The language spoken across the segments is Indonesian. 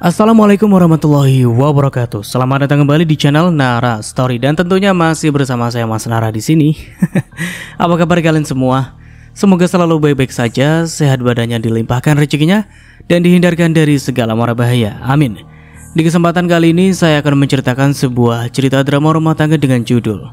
Assalamualaikum warahmatullahi wabarakatuh. Selamat datang kembali di channel Nara Story dan tentunya masih bersama saya Mas Nara di sini. Apa kabar kalian semua? Semoga selalu baik-baik saja, sehat badannya dilimpahkan rezekinya dan dihindarkan dari segala mara bahaya. Amin. Di kesempatan kali ini saya akan menceritakan sebuah cerita drama rumah tangga dengan judul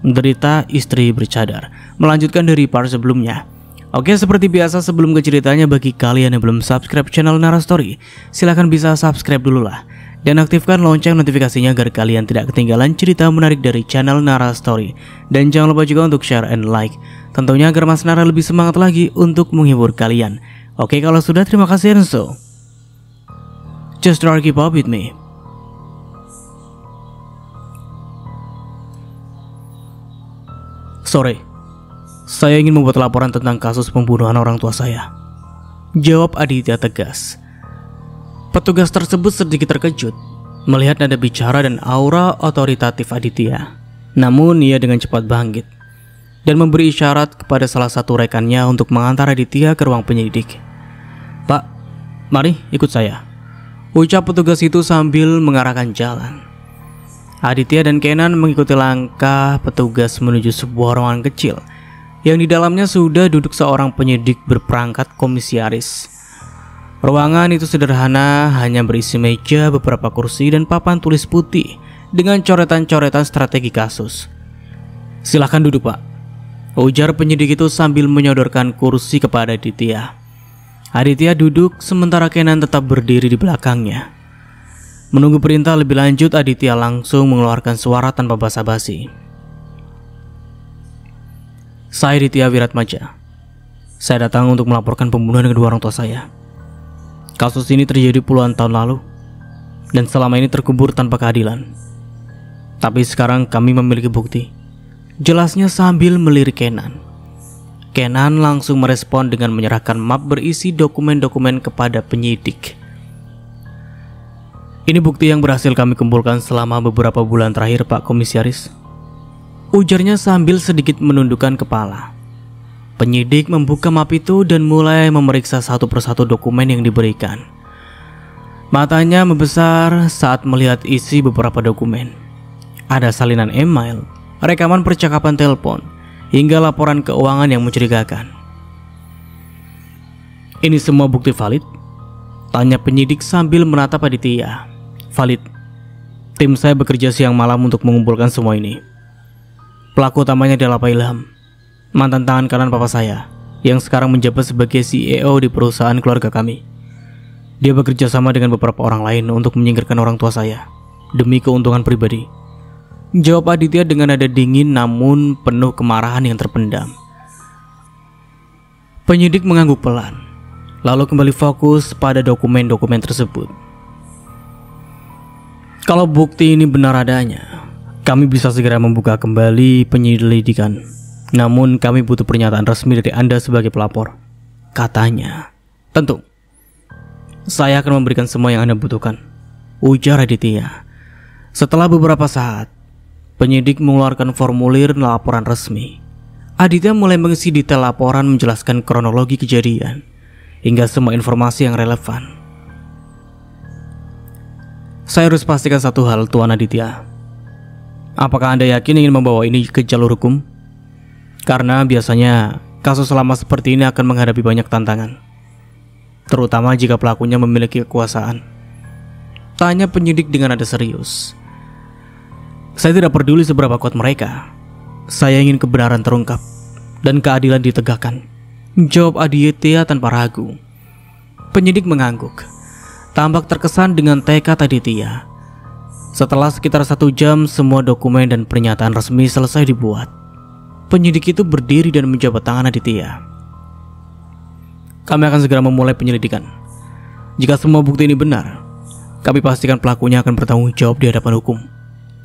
Derita Istri Bercadar, melanjutkan dari part sebelumnya. Oke, seperti biasa sebelum ke ceritanya, bagi kalian yang belum subscribe channel Nara Story, silahkan bisa subscribe dulu lah dan aktifkan lonceng notifikasinya agar kalian tidak ketinggalan cerita menarik dari channel Nara Story. Dan jangan lupa juga untuk share and like, tentunya agar Mas Nara lebih semangat lagi untuk menghibur kalian. Oke, kalau sudah, terima kasih and so just try to keep up with me. Sore, saya ingin membuat laporan tentang kasus pembunuhan orang tua saya, jawab Aditya tegas. Petugas tersebut sedikit terkejut melihat nada bicara dan aura otoritatif Aditya. Namun ia dengan cepat bangkit dan memberi isyarat kepada salah satu rekannya untuk mengantar Aditya ke ruang penyidik. "Pak, mari ikut saya," ucap petugas itu sambil mengarahkan jalan. Aditya dan Kenan mengikuti langkah petugas menuju sebuah ruangan kecil yang di dalamnya sudah duduk seorang penyidik berperangkat komisiaris. Ruangan itu sederhana, hanya berisi meja, beberapa kursi, dan papan tulis putih dengan coretan-coretan strategi kasus. "Silahkan duduk, Pak," ujar penyidik itu sambil menyodorkan kursi kepada Aditya. Aditya duduk sementara Kenan tetap berdiri di belakangnya. Menunggu perintah lebih lanjut, Aditya langsung mengeluarkan suara tanpa basa-basi. "Saya Aditya Wiratmaja. Saya datang untuk melaporkan pembunuhan kedua orang tua saya. Kasus ini terjadi puluhan tahun lalu dan selama ini terkubur tanpa keadilan. Tapi sekarang kami memiliki bukti," jelasnya sambil melirik Kenan. Kenan langsung merespon dengan menyerahkan map berisi dokumen-dokumen kepada penyidik. "Ini bukti yang berhasil kami kumpulkan selama beberapa bulan terakhir, Pak Komisaris," ujarnya sambil sedikit menundukkan kepala. Penyidik membuka map itu dan mulai memeriksa satu persatu dokumen yang diberikan. Matanya membesar saat melihat isi beberapa dokumen. Ada salinan email, rekaman percakapan telepon, hingga laporan keuangan yang mencurigakan. "Ini semua bukti valid?" tanya penyidik sambil menatap Aditya. "Valid. Tim saya bekerja siang malam untuk mengumpulkan semua ini. Pelaku utamanya adalah Pak Ilham, mantan tangan kanan papa saya, yang sekarang menjabat sebagai CEO di perusahaan keluarga kami. Dia bekerja sama dengan beberapa orang lain untuk menyingkirkan orang tua saya demi keuntungan pribadi," jawab Aditya dengan nada dingin namun penuh kemarahan yang terpendam. Penyidik mengangguk pelan, lalu kembali fokus pada dokumen-dokumen tersebut. "Kalau bukti ini benar adanya, kami bisa segera membuka kembali penyelidikan. Namun kami butuh pernyataan resmi dari Anda sebagai pelapor," katanya. "Tentu, saya akan memberikan semua yang Anda butuhkan," ujar Aditya. Setelah beberapa saat, penyidik mengeluarkan formulir laporan resmi. Aditya mulai mengisi detail laporan, menjelaskan kronologi kejadian hingga semua informasi yang relevan. "Saya harus pastikan satu hal, Tuan Aditya. Apakah Anda yakin ingin membawa ini ke jalur hukum? Karena biasanya kasus lama seperti ini akan menghadapi banyak tantangan, terutama jika pelakunya memiliki kekuasaan," tanya penyidik dengan nada serius. "Saya tidak peduli seberapa kuat mereka. Saya ingin kebenaran terungkap dan keadilan ditegakkan," jawab Aditya tanpa ragu. Penyidik mengangguk, tampak terkesan dengan tekad Aditya. Setelah sekitar 1 jam, semua dokumen dan pernyataan resmi selesai dibuat. Penyidik itu berdiri dan menjabat tangan Aditya. "Kami akan segera memulai penyelidikan. Jika semua bukti ini benar, kami pastikan pelakunya akan bertanggung jawab di hadapan hukum,"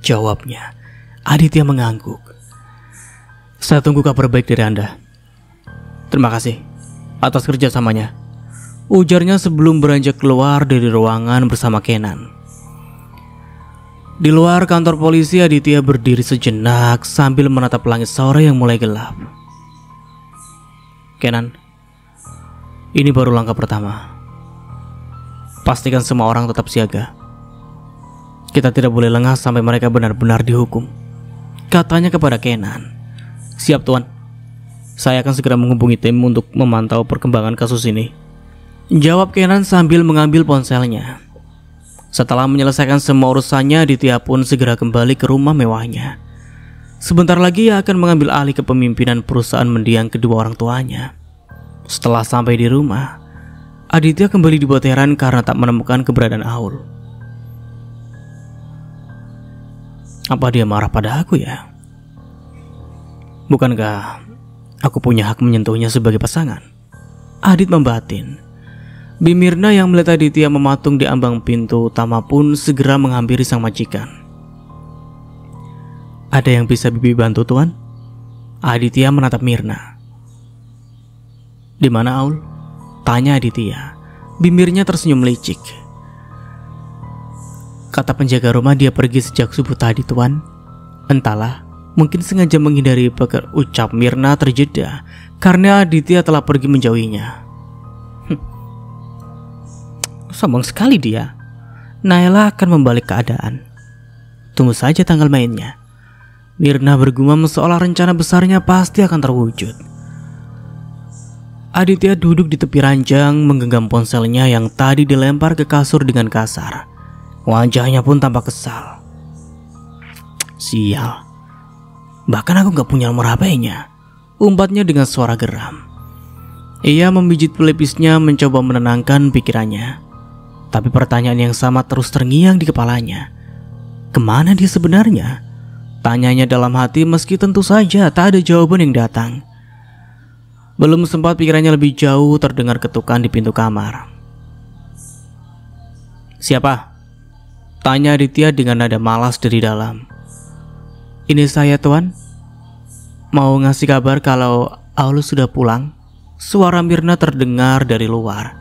jawabnya. Aditya mengangguk. "Saya tunggu kabar baik dari Anda. Terima kasih atas kerjasamanya," ujarnya sebelum beranjak keluar dari ruangan bersama Kenan. Di luar kantor polisi, Aditya berdiri sejenak sambil menatap langit sore yang mulai gelap. "Kenan, ini baru langkah pertama. Pastikan semua orang tetap siaga. Kita tidak boleh lengah sampai mereka benar-benar dihukum, katanya kepada Kenan. Siap tuan. Saya akan segera menghubungi tim untuk memantau perkembangan kasus ini, jawab Kenan sambil mengambil ponselnya. Setelah menyelesaikan semua urusannya, Aditya pun segera kembali ke rumah mewahnya. Sebentar lagi ia akan mengambil alih kepemimpinan perusahaan mendiang kedua orang tuanya. Setelah sampai di rumah, Aditya kembali dibuat heran karena tak menemukan keberadaan Aul. Apa dia marah pada aku ya? Bukankah aku punya hak menyentuhnya sebagai pasangan? Adit membatin. Bimirna yang melihat Aditya mematung di ambang pintu utama pun segera menghampiri sang majikan. Ada yang bisa bibi bantu tuan? Aditya menatap Mirna. Di mana Aul? Tanya Aditya. Bimirnya tersenyum licik. Kata penjaga rumah dia pergi sejak subuh tadi tuan. Entahlah, mungkin sengaja menghindari ucap Mirna terjeda karena Aditya telah pergi menjauhinya. Sombong sekali dia. Naila akan membalik keadaan. Tunggu saja tanggal mainnya. Mirna bergumam seolah rencana besarnya pasti akan terwujud. Aditya duduk di tepi ranjang menggenggam ponselnya yang tadi dilempar ke kasur dengan kasar. Wajahnya pun tampak kesal. Sial. Bahkan aku gak punya nomor HP-nya, umpatnya dengan suara geram. Ia memijit pelipisnya mencoba menenangkan pikirannya. Tapi pertanyaan yang sama terus terngiang di kepalanya. Kemana dia sebenarnya? Tanyanya dalam hati meski tentu saja tak ada jawaban yang datang. Belum sempat pikirannya lebih jauh terdengar ketukan di pintu kamar. Siapa? Tanya Aditya dengan nada malas dari dalam. Ini saya tuan. Mau ngasih kabar kalau Aul sudah pulang. Suara Mirna terdengar dari luar.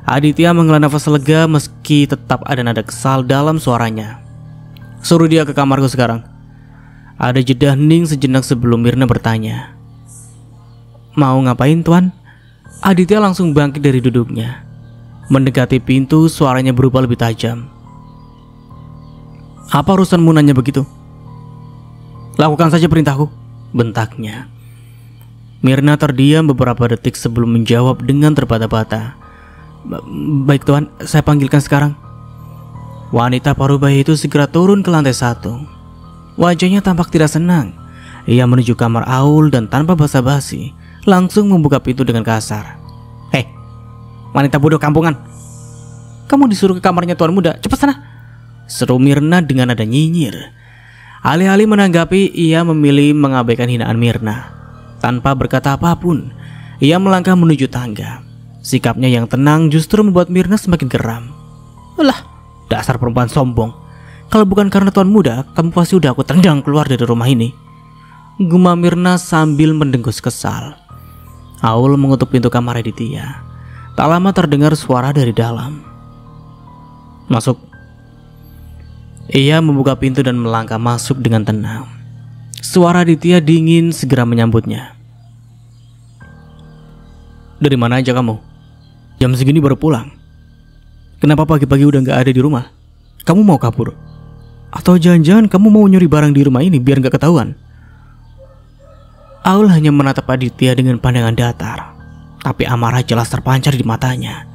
Aditya menghela nafas lega meski tetap ada nada kesal dalam suaranya. Suruh dia ke kamarku sekarang. Ada jeda hening sejenak sebelum Mirna bertanya. Mau ngapain tuan? Aditya langsung bangkit dari duduknya. Mendekati pintu suaranya berubah lebih tajam. Apa urusanmu nanya begitu? Lakukan saja perintahku, bentaknya. Mirna terdiam beberapa detik sebelum menjawab dengan terbata-bata. Baik tuan, saya panggilkan sekarang. Wanita parubaya itu segera turun ke lantai 1. Wajahnya tampak tidak senang. Ia menuju kamar Aul dan tanpa basa-basi langsung membuka pintu dengan kasar. Hei, wanita bodoh kampungan. Kamu disuruh ke kamarnya tuan muda, cepat sana, seru Mirna dengan nada nyinyir. Alih-alih menanggapi, ia memilih mengabaikan hinaan Mirna. Tanpa berkata apapun, ia melangkah menuju tangga. Sikapnya yang tenang justru membuat Mirna semakin geram. Alah, dasar perempuan sombong. Kalau bukan karena tuan muda, kamu pasti udah aku tendang keluar dari rumah ini, gumam Mirna sambil mendengus kesal. Aul mengutuk pintu kamar Aditya. Tak lama terdengar suara dari dalam. Masuk. Ia membuka pintu dan melangkah masuk dengan tenang. Suara Aditya dingin segera menyambutnya. Dari mana aja kamu? Jam segini baru pulang. Kenapa pagi-pagi udah gak ada di rumah? Kamu mau kabur? Atau jangan-jangan kamu mau nyuri barang di rumah ini biar gak ketahuan? Aul hanya menatap Aditya dengan pandangan datar, tapi amarah jelas terpancar di matanya.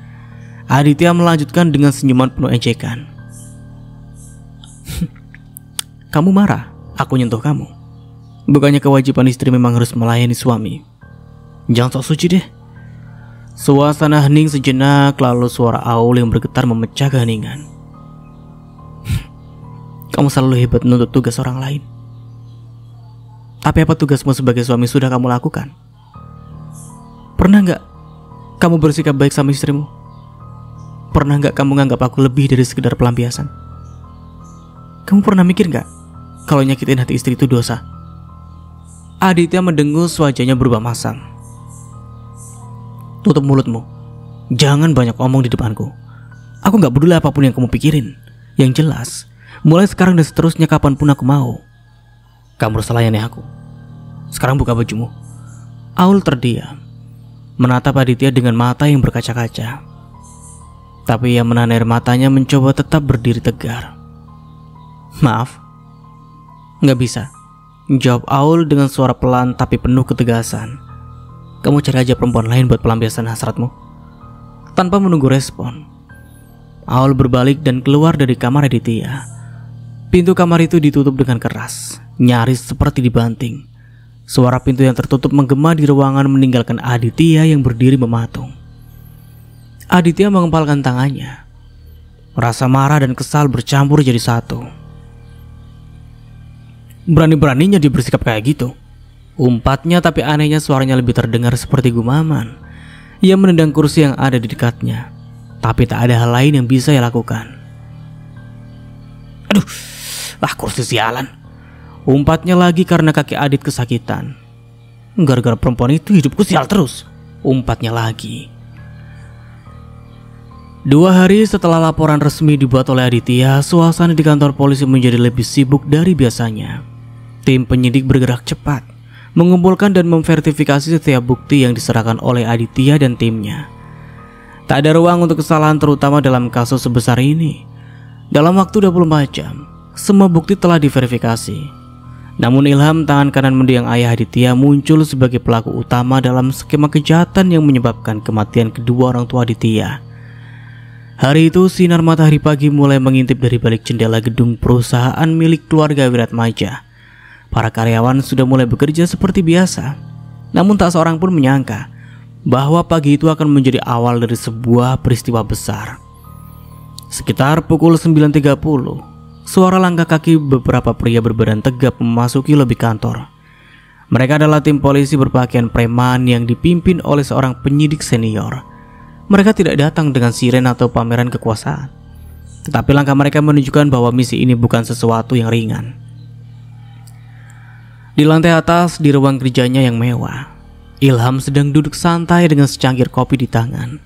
Aditya melanjutkan dengan senyuman penuh ejekan. Kamu marah? Aku nyentuh kamu. Bukannya kewajiban istri memang harus melayani suami? Jangan sok suci deh. Suasana hening sejenak, lalu suara Aul yang bergetar memecah keheningan. Kamu selalu hebat menuntut tugas orang lain. Tapi apa tugasmu sebagai suami sudah kamu lakukan? Pernah gak kamu bersikap baik sama istrimu? Pernah gak kamu nganggap aku lebih dari sekedar pelampiasan? Kamu pernah mikir gak kalau nyakitin hati istri itu dosa? Aditya mendengus, wajahnya berubah masam. Tutup mulutmu. Jangan banyak omong di depanku. Aku gak peduli apapun yang kamu pikirin. Yang jelas, mulai sekarang dan seterusnya kapanpun aku mau, kamu harus layani aku. Sekarang buka bajumu. Aul terdiam, menatap Aditya dengan mata yang berkaca-kaca. Tapi ia menahan air matanya mencoba tetap berdiri tegar. "Maaf, nggak bisa," jawab Aul dengan suara pelan tapi penuh ketegasan. "Kamu cari aja perempuan lain buat pelampiasan hasratmu." Tanpa menunggu respon, Aul berbalik dan keluar dari kamar Aditya. Pintu kamar itu ditutup dengan keras, nyaris seperti dibanting. Suara pintu yang tertutup menggema di ruangan meninggalkan Aditya yang berdiri mematung. Aditya mengempalkan tangannya. Rasa marah dan kesal bercampur jadi satu. "Berani-beraninya dia bersikap kayak gitu," umpatnya, tapi anehnya suaranya lebih terdengar seperti gumaman. Ia menendang kursi yang ada di dekatnya, tapi tak ada hal lain yang bisa ia lakukan. "Aduh, kursi sialan," umpatnya lagi karena kaki Adit kesakitan. "Gara-gara perempuan itu hidupku sial terus," umpatnya lagi. 2 hari setelah laporan resmi dibuat oleh Aditya, suasana di kantor polisi menjadi lebih sibuk dari biasanya. Tim penyidik bergerak cepat, mengumpulkan dan memverifikasi setiap bukti yang diserahkan oleh Aditya dan timnya. Tak ada ruang untuk kesalahan, terutama dalam kasus sebesar ini. Dalam waktu 24 jam, semua bukti telah diverifikasi. Namun Ilham, tangan kanan mendiang ayah Aditya, muncul sebagai pelaku utama dalam skema kejahatan yang menyebabkan kematian kedua orang tua Aditya. Hari itu sinar matahari pagi mulai mengintip dari balik jendela gedung perusahaan milik keluarga Wiratmaja. Para karyawan sudah mulai bekerja seperti biasa. Namun tak seorang pun menyangka bahwa pagi itu akan menjadi awal dari sebuah peristiwa besar. Sekitar pukul 9.30, suara langkah kaki beberapa pria berbadan tegap memasuki lobi kantor. Mereka adalah tim polisi berpakaian preman yang dipimpin oleh seorang penyidik senior. Mereka tidak datang dengan siren atau pameran kekuasaan, tetapi langkah mereka menunjukkan bahwa misi ini bukan sesuatu yang ringan. Di lantai atas, di ruang kerjanya yang mewah, Ilham sedang duduk santai dengan secangkir kopi di tangan.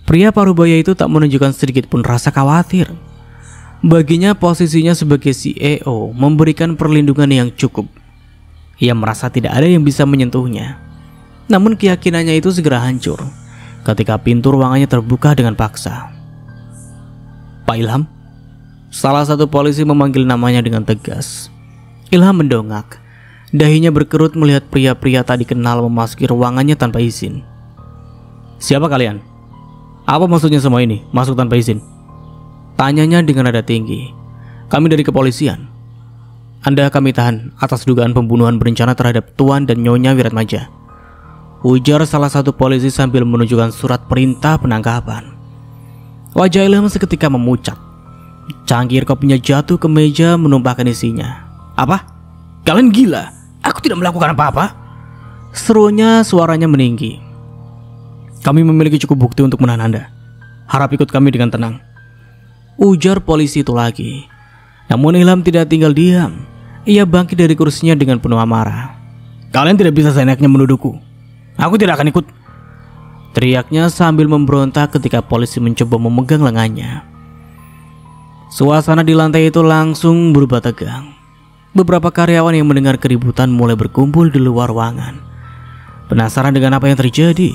Pria parubaya itu tak menunjukkan sedikit pun rasa khawatir. Baginya posisinya sebagai CEO memberikan perlindungan yang cukup. Ia merasa tidak ada yang bisa menyentuhnya. Namun keyakinannya itu segera hancur ketika pintu ruangannya terbuka dengan paksa. "Pak Ilham?" Salah satu polisi memanggil namanya dengan tegas. Ilham mendongak. Dahinya berkerut melihat pria-pria tak dikenal memasuki ruangannya tanpa izin. "Siapa kalian? Apa maksudnya semua ini, masuk tanpa izin?" Tanyanya dengan nada tinggi. "Kami dari kepolisian. Anda kami tahan atas dugaan pembunuhan berencana terhadap Tuan dan Nyonya Wiratmaja," ujar salah satu polisi sambil menunjukkan surat perintah penangkapan. Wajah Ilham seketika memucat. Cangkir kopinya jatuh ke meja menumpahkan isinya. "Apa? Kalian gila? Aku tidak melakukan apa-apa," serunya suaranya meninggi. "Kami memiliki cukup bukti untuk menahan Anda. Harap ikut kami dengan tenang," ujar polisi itu lagi. Namun Ilham tidak tinggal diam. Ia bangkit dari kursinya dengan penuh amarah. "Kalian tidak bisa seenaknya menuduhku. Aku tidak akan ikut," teriaknya sambil memberontak ketika polisi mencoba memegang lengannya. Suasana di lantai itu langsung berubah tegang. Beberapa karyawan yang mendengar keributan mulai berkumpul di luar ruangan. Penasaran dengan apa yang terjadi,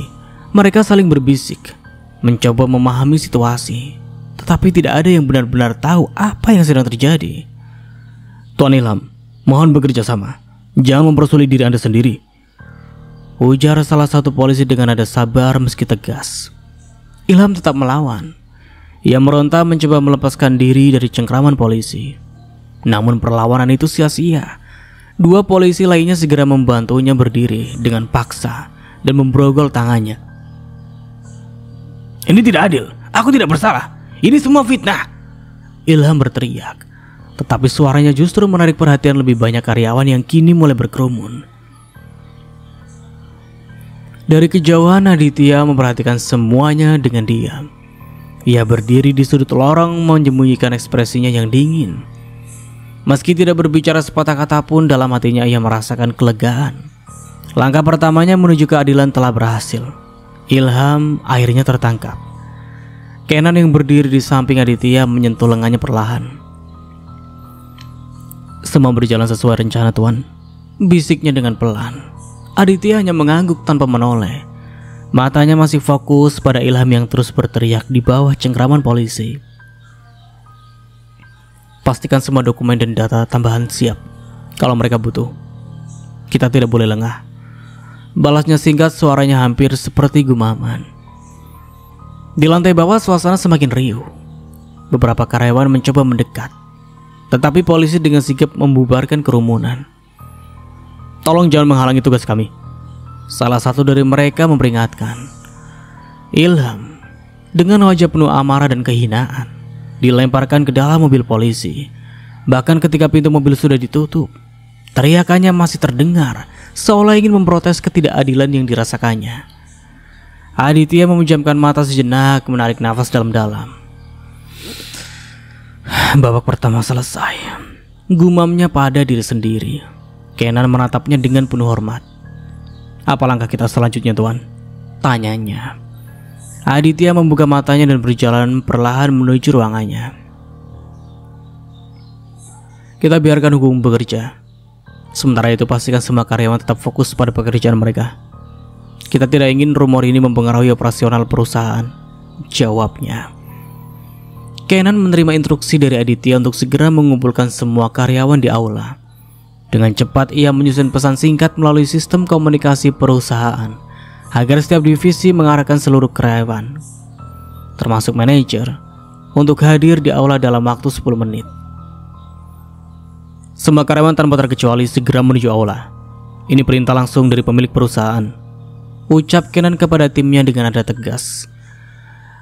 mereka saling berbisik, mencoba memahami situasi. Tetapi tidak ada yang benar-benar tahu apa yang sedang terjadi. "Tuan Ilham, mohon bekerja sama. Jangan mempersulit diri Anda sendiri," ujar salah satu polisi dengan nada sabar meski tegas. Ilham tetap melawan. Ia meronta mencoba melepaskan diri dari cengkraman polisi. Namun perlawanan itu sia-sia. 2 polisi lainnya segera membantunya berdiri dengan paksa dan membrogol tangannya. "Ini tidak adil. Aku tidak bersalah. Ini semua fitnah," Ilham berteriak. Tetapi suaranya justru menarik perhatian lebih banyak karyawan yang kini mulai berkerumun. Dari kejauhan Aditya memperhatikan semuanya dengan diam. Ia berdiri di sudut lorong menyembunyikan ekspresinya yang dingin. Meski tidak berbicara sepatah kata pun, dalam hatinya ia merasakan kelegaan. Langkah pertamanya menuju keadilan telah berhasil. Ilham akhirnya tertangkap. Kenan yang berdiri di samping Aditya menyentuh lengannya perlahan. "Semua berjalan sesuai rencana, Tuan," bisiknya dengan pelan. Aditya hanya mengangguk tanpa menoleh. Matanya masih fokus pada Ilham yang terus berteriak di bawah cengkraman polisi. Pastikan semua dokumen dan data tambahan siap. Kalau mereka butuh, kita tidak boleh lengah. Balasnya singkat, suaranya hampir seperti gumaman. Di lantai bawah suasana semakin riuh. Beberapa karyawan mencoba mendekat, tetapi polisi dengan sigap membubarkan kerumunan. Tolong jangan menghalangi tugas kami, salah satu dari mereka memperingatkan. Ilham dengan wajah penuh amarah dan kehinaan dilemparkan ke dalam mobil polisi. Bahkan ketika pintu mobil sudah ditutup, teriakannya masih terdengar, seolah ingin memprotes ketidakadilan yang dirasakannya. Aditya memejamkan mata sejenak, menarik nafas dalam-dalam. Babak pertama selesai, gumamnya pada diri sendiri. Kenan menatapnya dengan penuh hormat. Apa langkah kita selanjutnya, Tuan? Tanyanya. Aditya membuka matanya dan berjalan perlahan menuju ruangannya. Kita biarkan hukum bekerja. Sementara itu pastikan semua karyawan tetap fokus pada pekerjaan mereka. Kita tidak ingin rumor ini mempengaruhi operasional perusahaan, jawabnya. Kenan menerima instruksi dari Aditya untuk segera mengumpulkan semua karyawan di aula. Dengan cepat ia menyusun pesan singkat melalui sistem komunikasi perusahaan agar setiap divisi mengarahkan seluruh karyawan, termasuk manajer, untuk hadir di aula dalam waktu 10 menit. Semua karyawan tanpa terkecuali segera menuju aula. Ini perintah langsung dari pemilik perusahaan, ucap Kenan kepada timnya dengan nada tegas.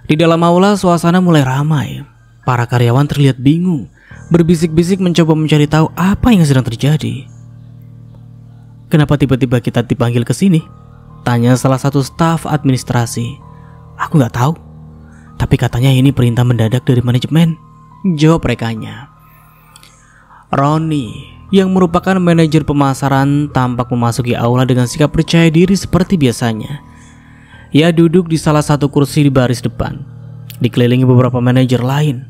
Di dalam aula suasana mulai ramai. Para karyawan terlihat bingung, berbisik-bisik mencoba mencari tahu apa yang sedang terjadi. Kenapa tiba-tiba kita dipanggil ke sini? Tanya salah satu staf administrasi. Aku nggak tahu, tapi katanya ini perintah mendadak dari manajemen, jawab rekannya. Roni, yang merupakan manajer pemasaran, tampak memasuki aula dengan sikap percaya diri seperti biasanya. Ia duduk di salah satu kursi di baris depan, dikelilingi beberapa manajer lain.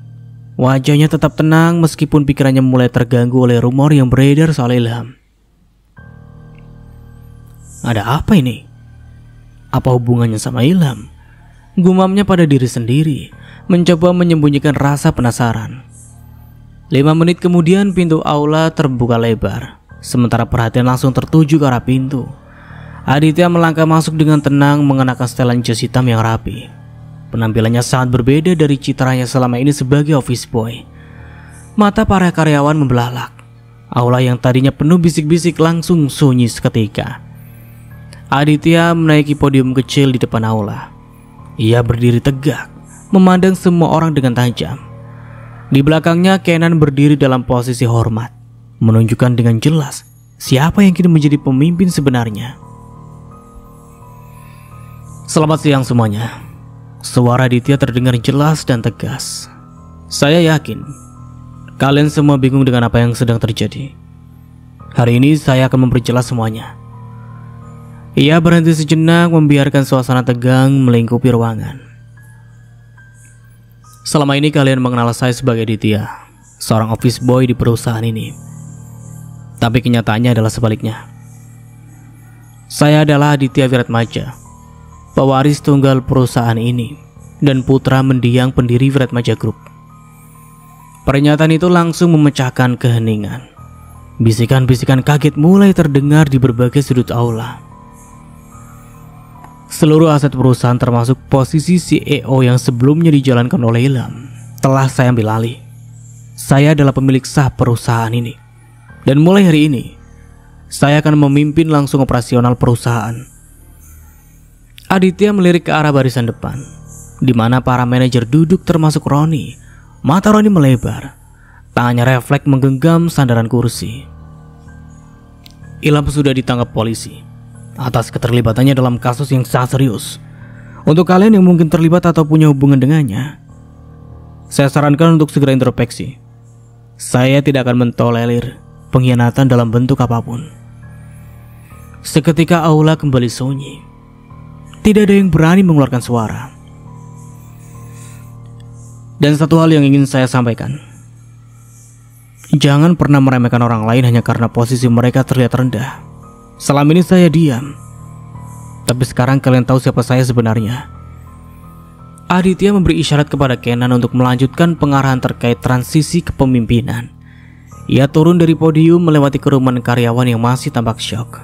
Wajahnya tetap tenang meskipun pikirannya mulai terganggu oleh rumor yang beredar soal Ilham. Ada apa ini? Apa hubungannya sama Ilham? Gumamnya pada diri sendiri, mencoba menyembunyikan rasa penasaran. 5 menit kemudian pintu aula terbuka lebar. Sementara perhatian langsung tertuju ke arah pintu. Aditya melangkah masuk dengan tenang mengenakan setelan jas hitam yang rapi. Penampilannya sangat berbeda dari citranya selama ini sebagai office boy. Mata para karyawan membelalak. Aula yang tadinya penuh bisik-bisik langsung sunyi seketika. Aditya menaiki podium kecil di depan aula. Ia berdiri tegak, memandang semua orang dengan tajam. Di belakangnya Kenan berdiri dalam posisi hormat, menunjukkan dengan jelas siapa yang kini menjadi pemimpin sebenarnya. Selamat siang semuanya. Suara Aditya terdengar jelas dan tegas. Saya yakin kalian semua bingung dengan apa yang sedang terjadi. Hari ini saya akan memperjelas semuanya. Ia berhenti sejenak membiarkan suasana tegang melingkupi ruangan. Selama ini kalian mengenal saya sebagai Aditya, seorang office boy di perusahaan ini. Tapi kenyataannya adalah sebaliknya. Saya adalah Aditya Wiratmaja, pewaris tunggal perusahaan ini, dan putra mendiang pendiri Wiratmaja Group. Pernyataan itu langsung memecahkan keheningan. Bisikan-bisikan kaget mulai terdengar di berbagai sudut aula. Seluruh aset perusahaan termasuk posisi CEO yang sebelumnya dijalankan oleh Ilham telah saya ambil alih. Saya adalah pemilik sah perusahaan ini, dan mulai hari ini saya akan memimpin langsung operasional perusahaan. Aditya melirik ke arah barisan depan, di mana para manajer duduk termasuk Roni. Mata Roni melebar, tangannya refleks menggenggam sandaran kursi. Ilham sudah ditangkap polisi atas keterlibatannya dalam kasus yang sangat serius. Untuk kalian yang mungkin terlibat atau punya hubungan dengannya, saya sarankan untuk segera introspeksi. Saya tidak akan mentolerir pengkhianatan dalam bentuk apapun. Seketika aula kembali sunyi. Tidak ada yang berani mengeluarkan suara. Dan satu hal yang ingin saya sampaikan. Jangan pernah meremehkan orang lain hanya karena posisi mereka terlihat rendah. Selama ini saya diam. Tapi sekarang kalian tahu siapa saya sebenarnya. Aditya memberi isyarat kepada Kenan untuk melanjutkan pengarahan terkait transisi kepemimpinan. Ia turun dari podium melewati kerumunan karyawan yang masih tampak syok.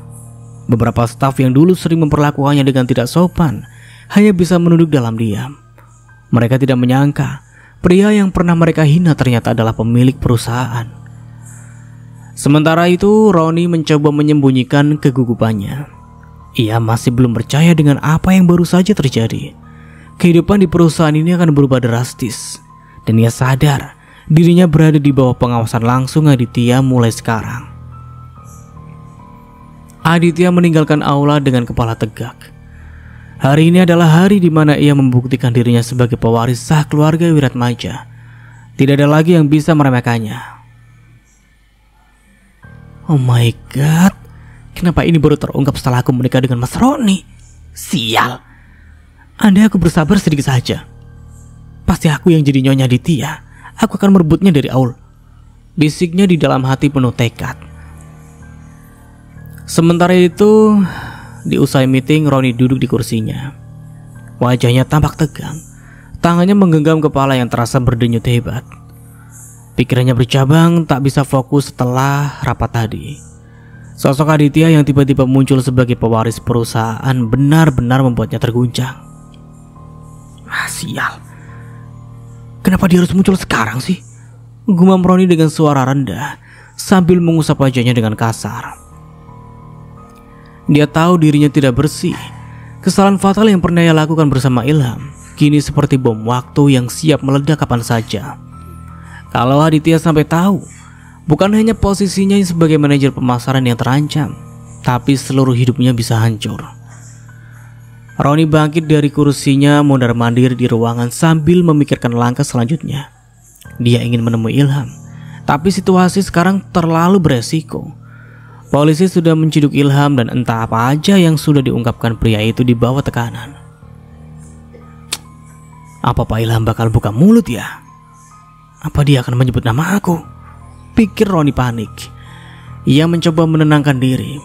Beberapa staf yang dulu sering memperlakukannya dengan tidak sopan hanya bisa menunduk dalam diam. Mereka tidak menyangka pria yang pernah mereka hina ternyata adalah pemilik perusahaan. Sementara itu, Roni mencoba menyembunyikan kegugupannya. Ia masih belum percaya dengan apa yang baru saja terjadi. Kehidupan di perusahaan ini akan berubah drastis, dan ia sadar dirinya berada di bawah pengawasan langsung Aditya mulai sekarang. Aditya meninggalkan aula dengan kepala tegak. Hari ini adalah hari di mana ia membuktikan dirinya sebagai pewaris sah keluarga Wiratmaja. Tidak ada lagi yang bisa meremehkannya. Oh my god, kenapa ini baru terungkap setelah aku menikah dengan Mas Roni? Sial. Andai aku bersabar sedikit saja, pasti aku yang jadi Nyonya Aditya. Aku akan merebutnya dari Aul, bisiknya di dalam hati penuh tekad. Sementara itu, di usai meeting, Roni duduk di kursinya. Wajahnya tampak tegang, tangannya menggenggam kepala yang terasa berdenyut hebat. Pikirannya bercabang, tak bisa fokus setelah rapat tadi. Sosok Aditya yang tiba-tiba muncul sebagai pewaris perusahaan benar-benar membuatnya terguncang. Sial, kenapa dia harus muncul sekarang sih? Gumam Roni dengan suara rendah sambil mengusap wajahnya dengan kasar. Dia tahu dirinya tidak bersih. Kesalahan fatal yang pernah ia lakukan bersama Ilham kini seperti bom waktu yang siap meledak kapan saja. Kalau Aditya sampai tahu, bukan hanya posisinya sebagai manajer pemasaran yang terancam, tapi seluruh hidupnya bisa hancur. Roni bangkit dari kursinya, mondar-mandir di ruangan sambil memikirkan langkah selanjutnya. Dia ingin menemui Ilham, tapi situasi sekarang terlalu beresiko. Polisi sudah menciduk Ilham dan entah apa aja yang sudah diungkapkan pria itu di bawah tekanan. Apa Pak Ilham bakal buka mulut ya? Apa dia akan menyebut nama aku? Pikir Roni panik. Ia mencoba menenangkan diri,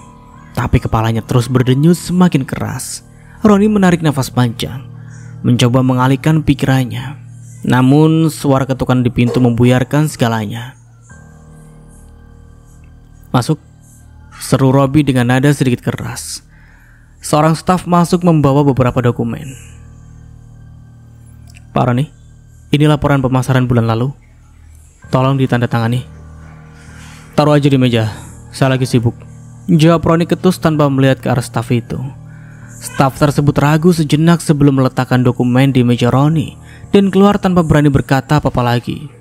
tapi kepalanya terus berdenyut semakin keras. Roni menarik nafas panjang, mencoba mengalihkan pikirannya. Namun suara ketukan di pintu membuyarkan segalanya. Masuk, seru Robi dengan nada sedikit keras. Seorang staf masuk membawa beberapa dokumen. Pak Roni, ini laporan pemasaran bulan lalu. Tolong ditandatangani. Taruh aja di meja, saya lagi sibuk, jawab Roni ketus tanpa melihat ke arah staf itu. Staf tersebut ragu sejenak sebelum meletakkan dokumen di meja Roni dan keluar tanpa berani berkata apa-apa lagi.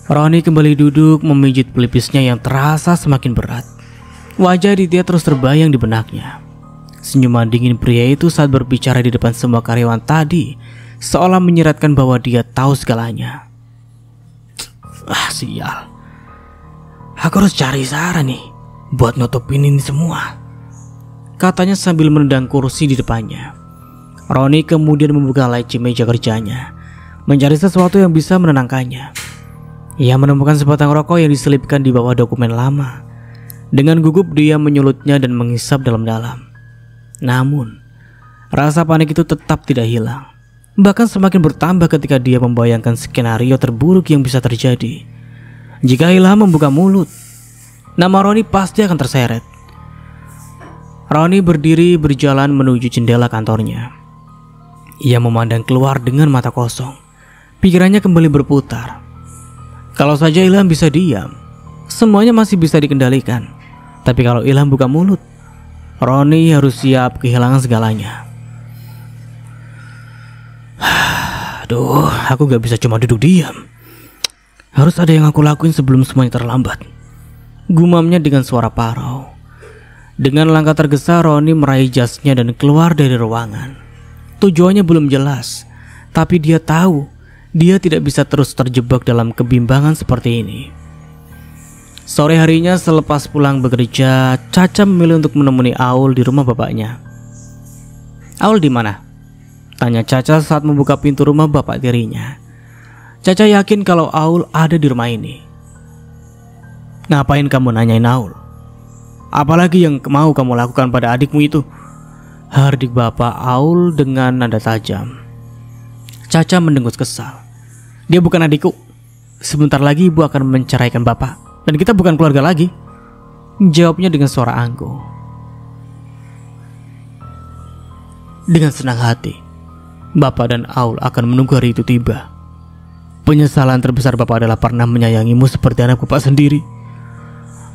Roni kembali duduk memijit pelipisnya yang terasa semakin berat. Wajah Aditya terus terbayang di benaknya. Senyuman dingin pria itu saat berbicara di depan semua karyawan tadi seolah menyiratkan bahwa dia tahu segalanya. Sial. Aku harus cari cara nih buat nutupin ini semua, katanya sambil menendang kursi di depannya. Roni kemudian membuka laci meja kerjanya, mencari sesuatu yang bisa menenangkannya. Ia menemukan sebatang rokok yang diselipkan di bawah dokumen lama. Dengan gugup dia menyulutnya dan menghisap dalam-dalam. Namun, rasa panik itu tetap tidak hilang. Bahkan semakin bertambah ketika dia membayangkan skenario terburuk yang bisa terjadi. Jika Ilham membuka mulut, nama Roni pasti akan terseret. Roni berdiri berjalan menuju jendela kantornya. Ia memandang keluar dengan mata kosong. Pikirannya kembali berputar. Kalau saja Ilham bisa diam, semuanya masih bisa dikendalikan. Tapi kalau Ilham buka mulut, Roni harus siap kehilangan segalanya. Aduh, aku gak bisa cuma duduk diam. Harus ada yang aku lakuin sebelum semuanya terlambat, gumamnya dengan suara parau. Dengan langkah tergesa, Roni meraih jasnya dan keluar dari ruangan. Tujuannya belum jelas, tapi dia tahu dia tidak bisa terus terjebak dalam kebimbangan seperti ini. Sore harinya selepas pulang bekerja, Caca memilih untuk menemui Aul di rumah bapaknya. Aul di mana? Tanya Caca saat membuka pintu rumah bapak tirinya. Caca yakin kalau Aul ada di rumah ini. Ngapain kamu nanyain Aul? Apalagi yang mau kamu lakukan pada adikmu itu? hardik Bapak Aul dengan nada tajam. Caca mendengus kesal. Dia bukan adikku. Sebentar lagi ibu akan menceraikan Bapak, dan kita bukan keluarga lagi, jawabnya dengan suara angkuh. Dengan senang hati, Bapak dan Aul akan menunggu hari itu tiba. Penyesalan terbesar Bapak adalah pernah menyayangimu seperti anak Bapak sendiri,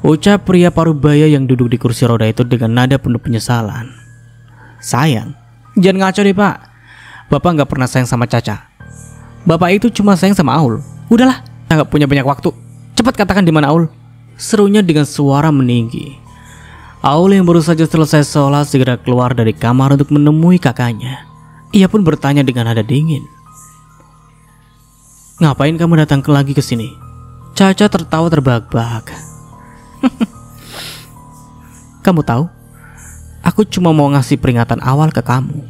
ucap pria parubaya yang duduk di kursi roda itu dengan nada penuh penyesalan. Sayang? Jangan ngaco deh Pak. Bapak gak pernah sayang sama Caca. Bapak itu cuma sayang sama Aul. Udahlah, kita gak punya banyak waktu. Cepat katakan di mana Aul, serunya dengan suara meninggi. Aul yang baru saja selesai sholat segera keluar dari kamar untuk menemui kakaknya. Ia pun bertanya dengan nada dingin. Ngapain kamu datang lagi ke sini? Caca tertawa terbahak-bahak. Kamu tahu, aku cuma mau ngasih peringatan awal ke kamu.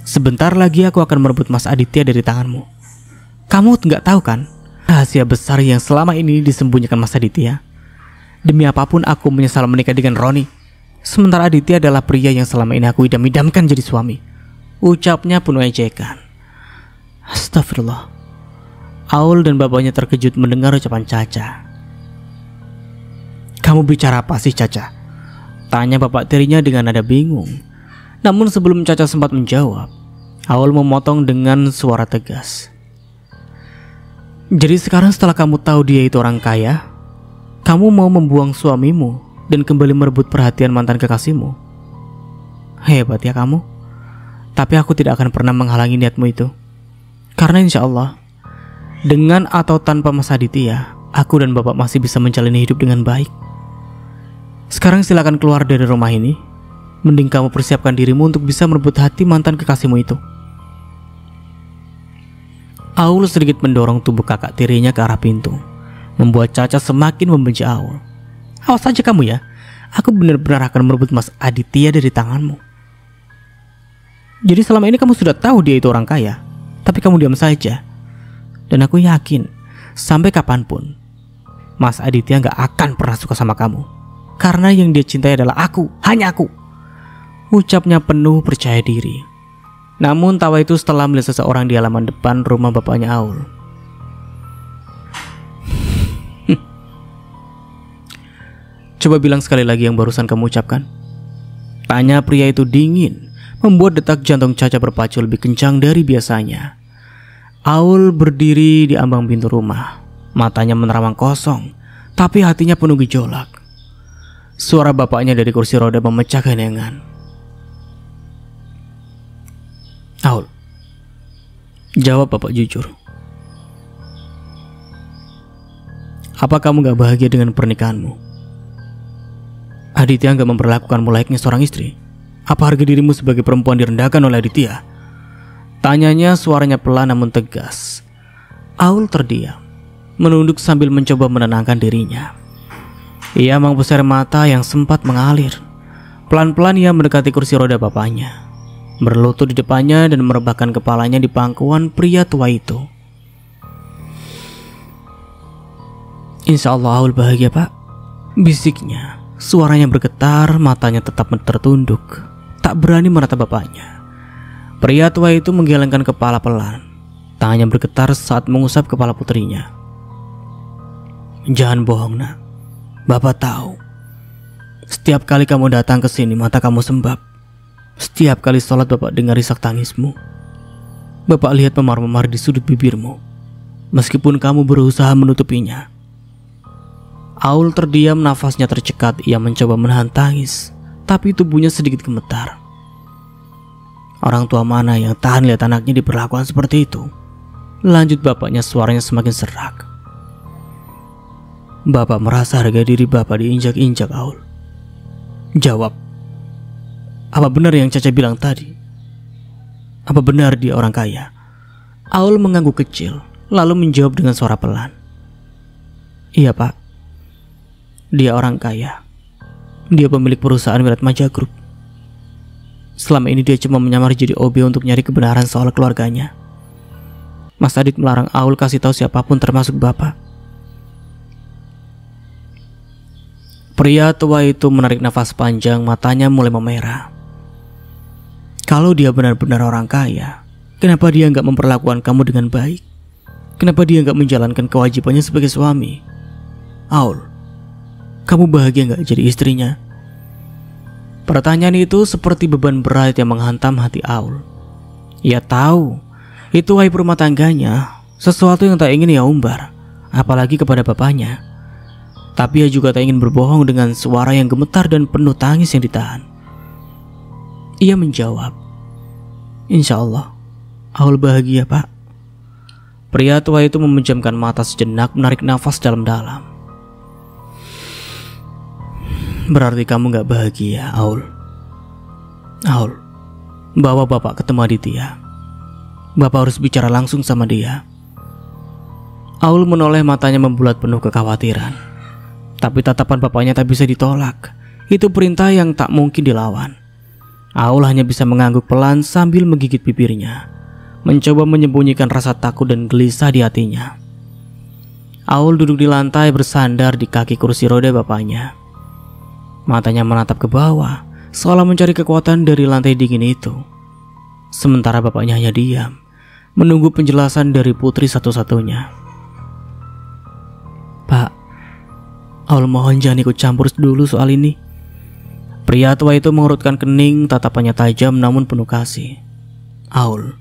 Sebentar lagi aku akan merebut Mas Aditya dari tanganmu. Kamu nggak tahu kan rahasia besar yang selama ini disembunyikan Mas Aditya? Demi apapun aku menyesal menikah dengan Roni. Sementara Aditya adalah pria yang selama ini aku idam-idamkan jadi suami, ucapnya penuh ejekan. Astagfirullah. Aul dan bapaknya terkejut mendengar ucapan Caca. Kamu bicara apa sih Caca? Tanya bapak tirinya dengan nada bingung. Namun sebelum Caca sempat menjawab, Aul memotong dengan suara tegas. Jadi sekarang setelah kamu tahu dia itu orang kaya, kamu mau membuang suamimu dan kembali merebut perhatian mantan kekasihmu? Hebat ya kamu. Tapi aku tidak akan pernah menghalangi niatmu itu. Karena insya Allah, dengan atau tanpa Mas Aditya, aku dan bapak masih bisa menjalani hidup dengan baik. Sekarang silakan keluar dari rumah ini. Mending kamu persiapkan dirimu untuk bisa merebut hati mantan kekasihmu itu. Aul sedikit mendorong tubuh kakak tirinya ke arah pintu, membuat Caca semakin membenci Aul. Awas saja kamu ya, aku benar-benar akan merebut Mas Aditya dari tanganmu. Jadi selama ini kamu sudah tahu dia itu orang kaya, tapi kamu diam saja. Dan aku yakin, sampai kapanpun, Mas Aditya gak akan pernah suka sama kamu. Karena yang dia cintai adalah aku, hanya aku, ucapnya penuh percaya diri. Namun tawa itu setelah melihat seseorang di halaman depan rumah bapaknya Aul. Coba bilang sekali lagi yang barusan kamu ucapkan, tanya pria itu dingin, membuat detak jantung Caca berpacu lebih kencang dari biasanya. Aul berdiri di ambang pintu rumah, matanya menerawang kosong, tapi hatinya penuh gejolak. Suara bapaknya dari kursi roda memecah keheningan. Aul, jawab bapak jujur. Apa kamu gak bahagia dengan pernikahanmu? Aditya gak memperlakukanmu layaknya seorang istri? Apa harga dirimu sebagai perempuan direndahkan oleh Aditya? Tanyanya suaranya pelan namun tegas. Aul terdiam, menunduk sambil mencoba menenangkan dirinya. Ia menghapus air mata yang sempat mengalir. Pelan-pelan ia mendekati kursi roda bapaknya, berlutut di depannya dan merebahkan kepalanya di pangkuan pria tua itu. Insya Allah Aul bahagia pak, bisiknya. Suaranya bergetar, matanya tetap tertunduk, tak berani menatap bapaknya. Pria tua itu menggelengkan kepala pelan, tangannya bergetar saat mengusap kepala putrinya. Jangan bohong nak, bapak tahu. Setiap kali kamu datang ke sini mata kamu sembab. Setiap kali sholat bapak dengar isak tangismu. Bapak lihat memar-memar di sudut bibirmu, meskipun kamu berusaha menutupinya. Aul terdiam, nafasnya tercekat. Ia mencoba menahan tangis, tapi tubuhnya sedikit gemetar. Orang tua mana yang tahan lihat anaknya diperlakukan seperti itu? Lanjut bapaknya, suaranya semakin serak. Bapak merasa harga diri bapak diinjak-injak Aul. Jawab, apa benar yang Caca bilang tadi? Apa benar dia orang kaya? Aul mengangguk kecil, lalu menjawab dengan suara pelan. Iya pak, dia orang kaya. Dia pemilik perusahaan Wiratmaja Group. Selama ini dia cuma menyamar jadi OB untuk nyari kebenaran soal keluarganya. Mas Adit melarang Aul kasih tahu siapapun termasuk bapak. Pria tua itu menarik nafas panjang, matanya mulai memerah. Kalau dia benar-benar orang kaya, kenapa dia nggak memperlakukan kamu dengan baik? Kenapa dia nggak menjalankan kewajibannya sebagai suami? Aul, kamu bahagia nggak jadi istrinya? Pertanyaan itu seperti beban berat yang menghantam hati Aul. Ia tahu itu aib rumah tangganya, sesuatu yang tak ingin ia umbar, apalagi kepada bapaknya. Tapi ia juga tak ingin berbohong dengan suara yang gemetar dan penuh tangis yang ditahan. Ia menjawab, "Insya Allah, Aul bahagia, Pak." Pria tua itu memejamkan mata sejenak, menarik nafas dalam-dalam. "Berarti kamu gak bahagia, Aul. Aul, bawa bapak ketemu Aditya. Bapak harus bicara langsung sama dia." Aul menoleh, matanya membulat penuh kekhawatiran. Tapi tatapan bapaknya tak bisa ditolak. Itu perintah yang tak mungkin dilawan. Aul hanya bisa mengangguk pelan sambil menggigit bibirnya, mencoba menyembunyikan rasa takut dan gelisah di hatinya. Aul duduk di lantai bersandar di kaki kursi roda bapaknya. Matanya menatap ke bawah, seolah mencari kekuatan dari lantai dingin itu. Sementara bapaknya hanya diam, menunggu penjelasan dari putri satu-satunya. "Pak, Aul mohon jangan ikut campur dulu soal ini." Pria tua itu mengurutkan kening, tatapannya tajam namun penuh kasih. "Aul,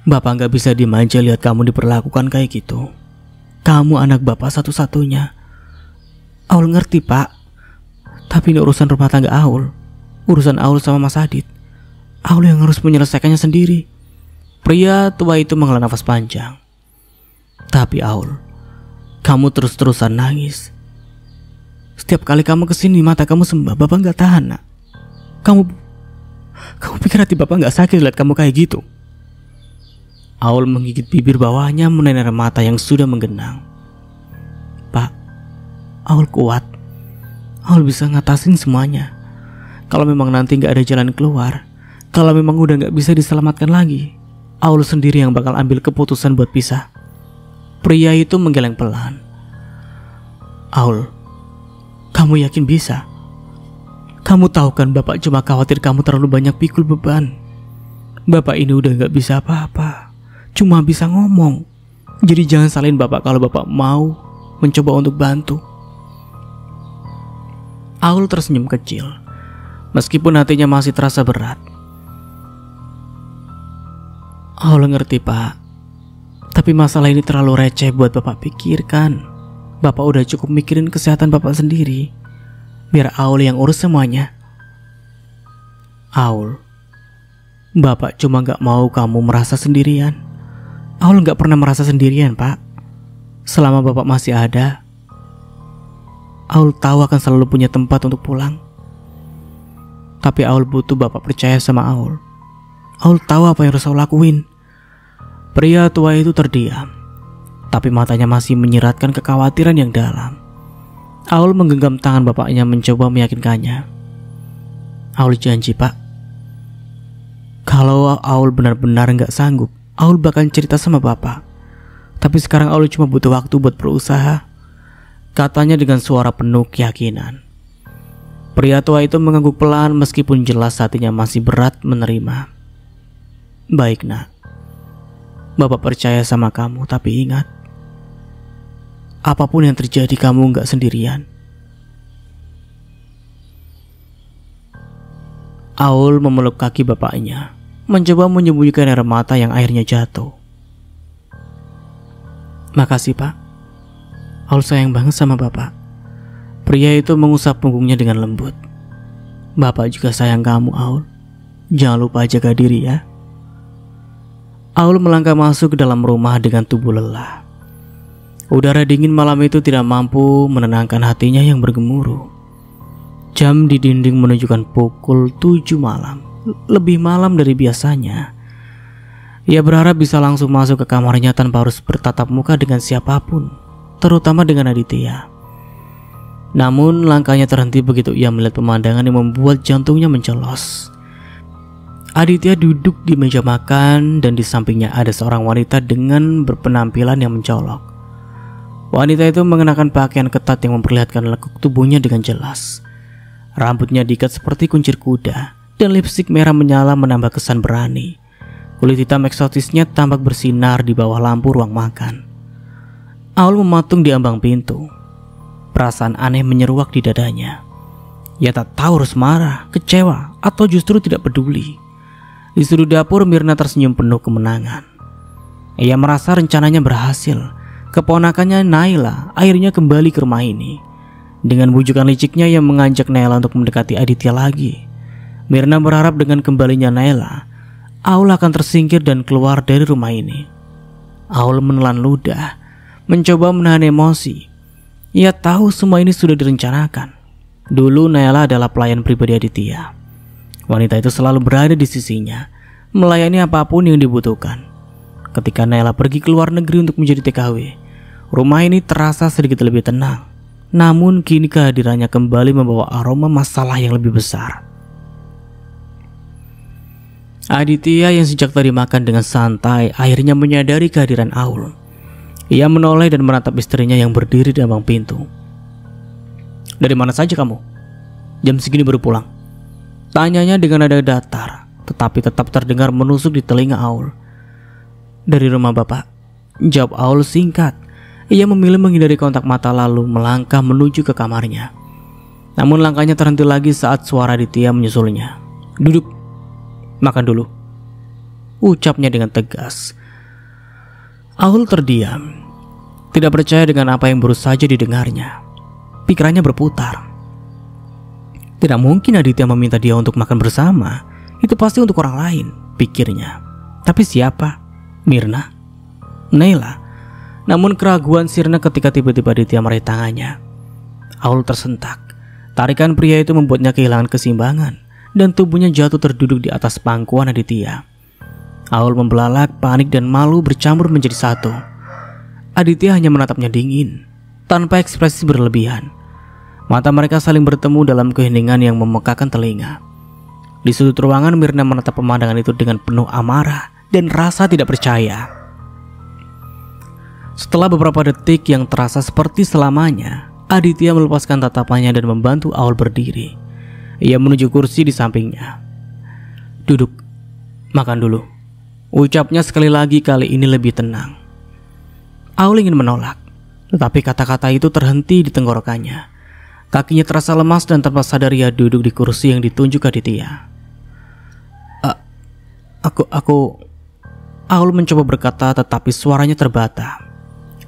Bapak gak bisa diem aja lihat kamu diperlakukan kayak gitu. Kamu anak Bapak satu-satunya. Aul ngerti, Pak. Tapi ini urusan rumah tangga Aul. Urusan Aul sama Mas Adit. Aul yang harus menyelesaikannya sendiri." Pria tua itu menghela nafas panjang. "Tapi Aul, kamu terus-terusan nangis. Setiap kali kamu kesini mata kamu sembah. Bapak gak tahan, nak. Kamu pikir hati Bapak gak sakit lihat kamu kayak gitu?" Aul menggigit bibir bawahnya, menenar mata yang sudah menggenang. "Pak, Aul kuat. Aul bisa ngatasin semuanya. Kalau memang nanti gak ada jalan keluar, kalau memang udah gak bisa diselamatkan lagi, Aul sendiri yang bakal ambil keputusan buat pisah." Pria itu menggeleng pelan. "Aul, kamu yakin bisa? Kamu tahu kan Bapak cuma khawatir kamu terlalu banyak pikul beban. Bapak ini udah gak bisa apa-apa, cuma bisa ngomong. Jadi jangan salahin Bapak kalau Bapak mau mencoba untuk bantu." Aul tersenyum kecil, meskipun hatinya masih terasa berat. "Aul ngerti, Pak. Tapi masalah ini terlalu receh buat Bapak pikirkan. Bapak udah cukup mikirin kesehatan Bapak sendiri. Biar Aul yang urus semuanya." "Aul, Bapak cuma gak mau kamu merasa sendirian." "Aul gak pernah merasa sendirian, Pak. Selama Bapak masih ada, Aul tahu akan selalu punya tempat untuk pulang. Tapi Aul butuh Bapak percaya sama Aul. Aul tahu apa yang harus Aul lakuin." Pria tua itu terdiam, tapi matanya masih menyiratkan kekhawatiran yang dalam. Aul menggenggam tangan bapaknya mencoba meyakinkannya. "Aul janji, Pak. Kalau Aul benar-benar gak sanggup, Aul bakal cerita sama Bapak. Tapi sekarang Aul cuma butuh waktu buat berusaha," katanya dengan suara penuh keyakinan. Pria tua itu mengangguk pelan meskipun jelas hatinya masih berat menerima. "Baik, nak. Bapak percaya sama kamu, tapi ingat, apapun yang terjadi kamu gak sendirian." Aul memeluk kaki bapaknya, mencoba menyembunyikan air mata yang akhirnya jatuh. "Makasih, Pak. Aul sayang banget sama Bapak." Pria itu mengusap punggungnya dengan lembut. "Bapak juga sayang kamu, Aul. Jangan lupa jaga diri ya." Aul melangkah masuk ke dalam rumah dengan tubuh lelah. Udara dingin malam itu tidak mampu menenangkan hatinya yang bergemuruh. Jam di dinding menunjukkan pukul 7 malam, lebih malam dari biasanya. Ia berharap bisa langsung masuk ke kamarnya tanpa harus bertatap muka dengan siapapun, terutama dengan Aditya. Namun langkahnya terhenti begitu ia melihat pemandangan yang membuat jantungnya mencelos. Aditya duduk di meja makan dan di sampingnya ada seorang wanita dengan berpenampilan yang mencolok. Wanita itu mengenakan pakaian ketat yang memperlihatkan lekuk tubuhnya dengan jelas. Rambutnya diikat seperti kuncir kuda dan lipstik merah menyala menambah kesan berani. Kulit hitam eksotisnya tampak bersinar di bawah lampu ruang makan. Aul mematung di ambang pintu. Perasaan aneh menyeruak di dadanya. Ia tak tahu harus marah, kecewa, atau justru tidak peduli. Di sudut dapur Mirna tersenyum penuh kemenangan. Ia merasa rencananya berhasil. Keponakannya Naila akhirnya kembali ke rumah ini. Dengan bujukan liciknya yang mengajak Naila untuk mendekati Aditya lagi. Mirna berharap dengan kembalinya Naila, Aul akan tersingkir dan keluar dari rumah ini. Aul menelan ludah, mencoba menahan emosi. Ia tahu semua ini sudah direncanakan. Dulu Naila adalah pelayan pribadi Aditya. Wanita itu selalu berada di sisinya, melayani apapun yang dibutuhkan. Ketika Naila pergi ke luar negeri untuk menjadi TKW, rumah ini terasa sedikit lebih tenang. Namun kini kehadirannya kembali membawa aroma masalah yang lebih besar. Aditya yang sejak tadi makan dengan santai akhirnya menyadari kehadiran Aul. Ia menoleh dan menatap istrinya yang berdiri di ambang pintu. "Dari mana saja kamu? Jam segini baru pulang?" Tanyanya dengan nada datar, tetapi tetap terdengar menusuk di telinga Aul. "Dari rumah bapak," jawab Aul singkat. Ia memilih menghindari kontak mata lalu melangkah menuju ke kamarnya. Namun langkahnya terhenti lagi saat suara Aditya menyusulnya. "Duduk, makan dulu," ucapnya dengan tegas. Aul terdiam, tidak percaya dengan apa yang baru saja didengarnya. Pikirannya berputar. Tidak mungkin Aditya meminta dia untuk makan bersama. Itu pasti untuk orang lain, pikirnya. Tapi siapa? Mirna? Naila? Namun keraguan sirna ketika tiba-tiba Aditya meraih tangannya. Aul tersentak. Tarikan pria itu membuatnya kehilangan keseimbangan dan tubuhnya jatuh terduduk di atas pangkuan Aditya. Aul membelalak, panik dan malu bercampur menjadi satu. Aditya hanya menatapnya dingin, tanpa ekspresi berlebihan. Mata mereka saling bertemu dalam keheningan yang memekakan telinga. Di sudut ruangan Mirna menatap pemandangan itu dengan penuh amarah dan rasa tidak percaya. Setelah beberapa detik yang terasa seperti selamanya, Aditya melepaskan tatapannya dan membantu Aul berdiri. Ia menuju kursi di sampingnya. "Duduk, makan dulu," ucapnya sekali lagi, kali ini lebih tenang. Aul ingin menolak, tetapi kata-kata itu terhenti di tenggorokannya. Kakinya terasa lemas dan tanpa sadar ia duduk di kursi yang ditunjuk Aditya. Aku Aul mencoba berkata tetapi suaranya terbata.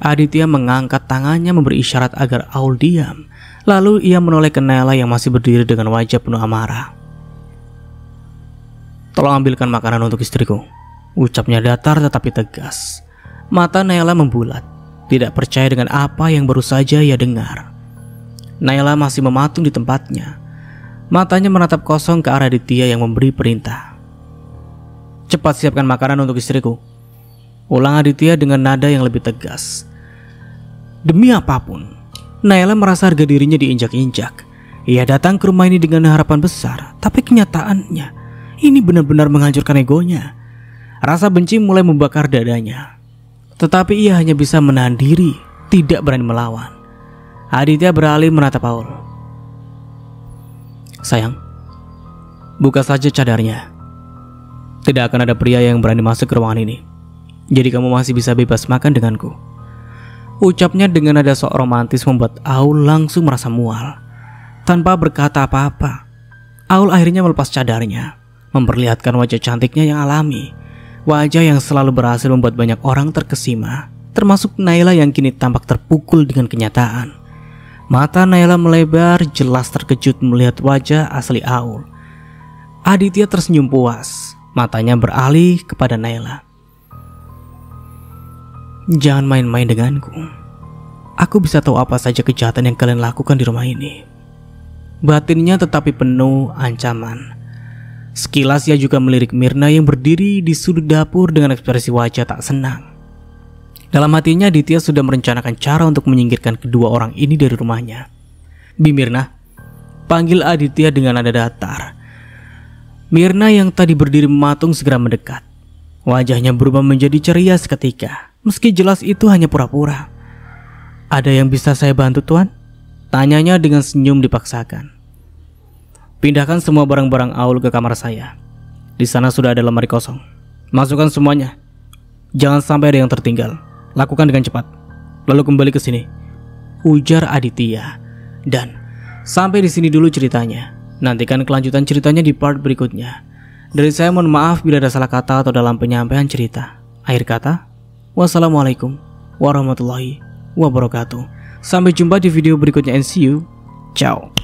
Aditya mengangkat tangannya memberi isyarat agar Aul diam. Lalu ia menoleh ke Naila yang masih berdiri dengan wajah penuh amarah. "Tolong ambilkan makanan untuk istriku," ucapnya datar tetapi tegas. Mata Naila membulat, tidak percaya dengan apa yang baru saja ia dengar. Naila masih mematung di tempatnya. Matanya menatap kosong ke arah Aditya yang memberi perintah. "Cepat siapkan makanan untuk istriku," ulang Aditya dengan nada yang lebih tegas. Demi apapun, Naila merasa harga dirinya diinjak-injak. Ia datang ke rumah ini dengan harapan besar, tapi kenyataannya ini benar-benar menghancurkan egonya. Rasa benci mulai membakar dadanya. Tetapi ia hanya bisa menahan diri, tidak berani melawan. Aditya beralih menatap Aul. "Sayang, buka saja cadarnya. Tidak akan ada pria yang berani masuk ke ruangan ini. Jadi kamu masih bisa bebas makan denganku," ucapnya dengan nada sok romantis membuat Aul langsung merasa mual. Tanpa berkata apa-apa, Aul akhirnya melepas cadarnya, memperlihatkan wajah cantiknya yang alami. Wajah yang selalu berhasil membuat banyak orang terkesima, termasuk Naila yang kini tampak terpukul dengan kenyataan. Mata Naila melebar, jelas terkejut melihat wajah asli Aul. Aditya tersenyum puas, matanya beralih kepada Naila. "Jangan main-main denganku. Aku bisa tahu apa saja kejahatan yang kalian lakukan di rumah ini." Batinnya tetapi penuh ancaman. Sekilas ia juga melirik Mirna yang berdiri di sudut dapur dengan ekspresi wajah tak senang. Dalam hatinya Aditya sudah merencanakan cara untuk menyingkirkan kedua orang ini dari rumahnya. "Bi Mirna," panggil Aditya dengan nada datar. Mirna yang tadi berdiri mematung segera mendekat. Wajahnya berubah menjadi ceria seketika, meski jelas itu hanya pura-pura. "Ada yang bisa saya bantu, Tuan?" tanyanya dengan senyum dipaksakan. Pindahkan semua barang-barang Aul ke kamar saya. Di sana sudah ada lemari kosong. Masukkan semuanya. Jangan sampai ada yang tertinggal. Lakukan dengan cepat. Lalu kembali ke sini, ujar Aditya. Dan sampai di sini dulu ceritanya. Nantikan kelanjutan ceritanya di part berikutnya. Dari saya mohon maaf bila ada salah kata atau dalam penyampaian cerita. Akhir kata, wassalamualaikum warahmatullahi wabarakatuh. Sampai jumpa di video berikutnya and see you. Ciao.